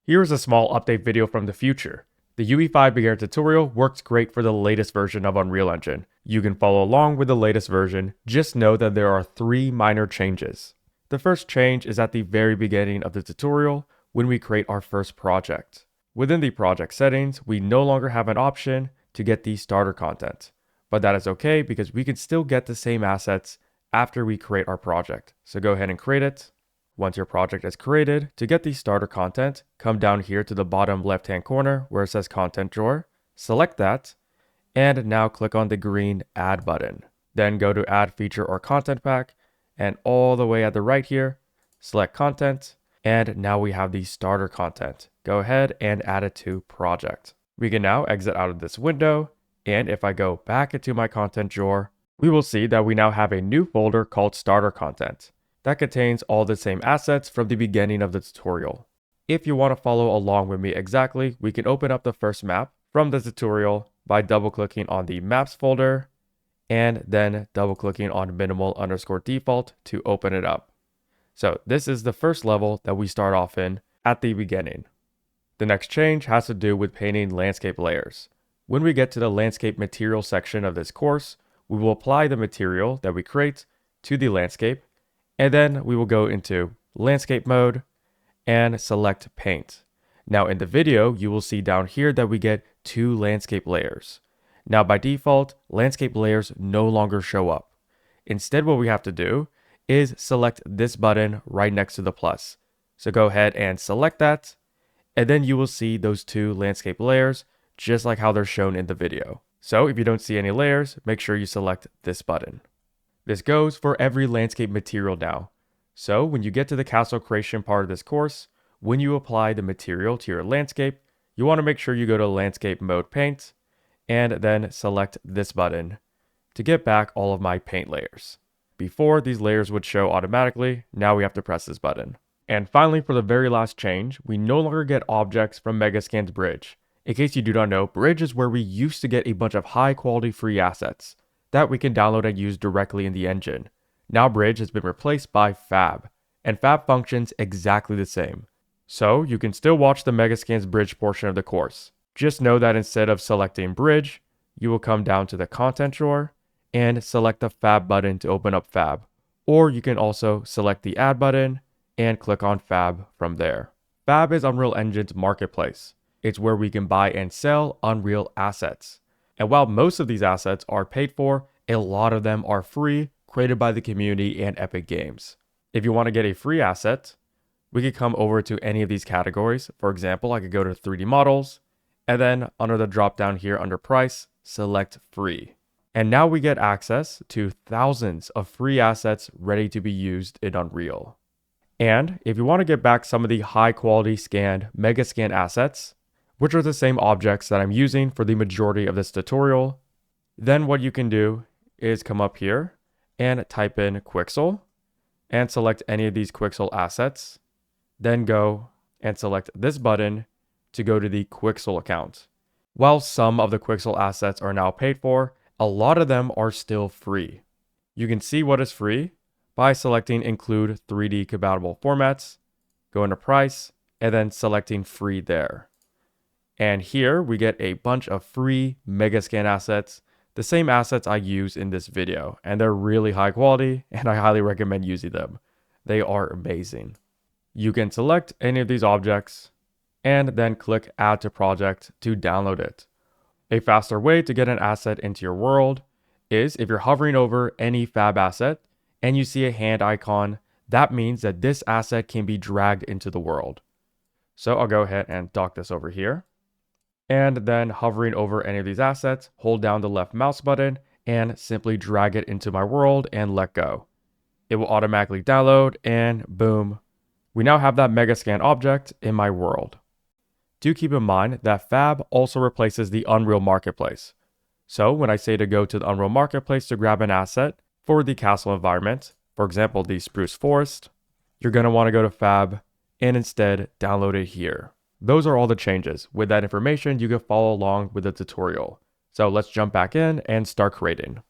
Here is a small update video from the future. The UE5 Beginner tutorial works great for the latest version of Unreal Engine. You can follow along with the latest version, just know that there are 3 minor changes. The first change is at the very beginning of the tutorial when we create our first project. Within the project settings, we no longer have an option to get the starter content. But that is okay because we can still get the same assets after we create our project. So go ahead and create it. Once your project is created, to get the starter content, come down here to the bottom left-hand corner where it says Content Drawer, select that, and now click on the green Add button. Then go to Add Feature or Content Pack, and all the way at the right here, select Content, and now we have the starter content. Go ahead and add it to Project. We can now exit out of this window, and if I go back into my Content Drawer, we will see that we now have a new folder called Starter Content. That contains all the same assets from the beginning of the tutorial. If you want to follow along with me exactly, we can open up the first map from the tutorial by double-clicking on the Maps folder and then double-clicking on minimal_default to open it up. So this is the first level that we start off in at the beginning. The next change has to do with painting landscape layers. When we get to the landscape material section of this course, we will apply the material that we create to the landscape, and then we will go into landscape mode and select paint. Now in the video, you will see down here that we get 2 landscape layers. Now by default, landscape layers no longer show up. Instead, what we have to do is select this button right next to the plus. So go ahead and select that, and then you will see those 2 landscape layers just like how they're shown in the video. So if you don't see any layers, make sure you select this button. This goes for every landscape material now. So when you get to the castle creation part of this course, when you apply the material to your landscape, you want to make sure you go to landscape mode paint and then select this button to get back all of my paint layers. Before, these layers would show automatically, now we have to press this button. And finally, for the very last change, we no longer get objects from Megascan's Bridge. In case you do not know, Bridge is where we used to get a bunch of high quality free assets that we can download and use directly in the engine. Now Bridge has been replaced by Fab, and Fab functions exactly the same. So you can still watch the Megascan's Bridge portion of the course. Just know that instead of selecting Bridge, you will come down to the Content Drawer and select the Fab button to open up Fab. Or you can also select the Add button and click on Fab from there. Fab is Unreal Engine's marketplace. It's where we can buy and sell Unreal assets. And while most of these assets are paid for, a lot of them are free, created by the community and Epic Games. If you want to get a free asset, we could come over to any of these categories. For example, I could go to 3D models, and then under the drop down here under price, select free. And now we get access to thousands of free assets ready to be used in Unreal. And if you want to get back some of the high quality scanned Megascan assets, which are the same objects that I'm using for the majority of this tutorial, then what you can do is come up here and type in Quixel and select any of these Quixel assets. Then go and select this button to go to the Quixel account. While some of the Quixel assets are now paid for, a lot of them are still free. You can see what is free by selecting Include 3D Compatible Formats, go into Price, and then selecting Free there. And here we get a bunch of free Megascan assets, the same assets I use in this video, and they're really high quality and I highly recommend using them. They are amazing. You can select any of these objects and then click Add to Project to download it. A faster way to get an asset into your world is if you're hovering over any Fab asset and you see a hand icon, that means that this asset can be dragged into the world. So I'll go ahead and dock this over here. And then hovering over any of these assets, hold down the left mouse button and simply drag it into my world and let go. It will automatically download and boom, we now have that Megascan object in my world. Do keep in mind that Fab also replaces the Unreal Marketplace. So when I say to go to the Unreal Marketplace to grab an asset for the castle environment, for example, the spruce forest, you're going to want to go to Fab and instead download it here. Those are all the changes. With that information, you can follow along with the tutorial. So let's jump back in and start creating.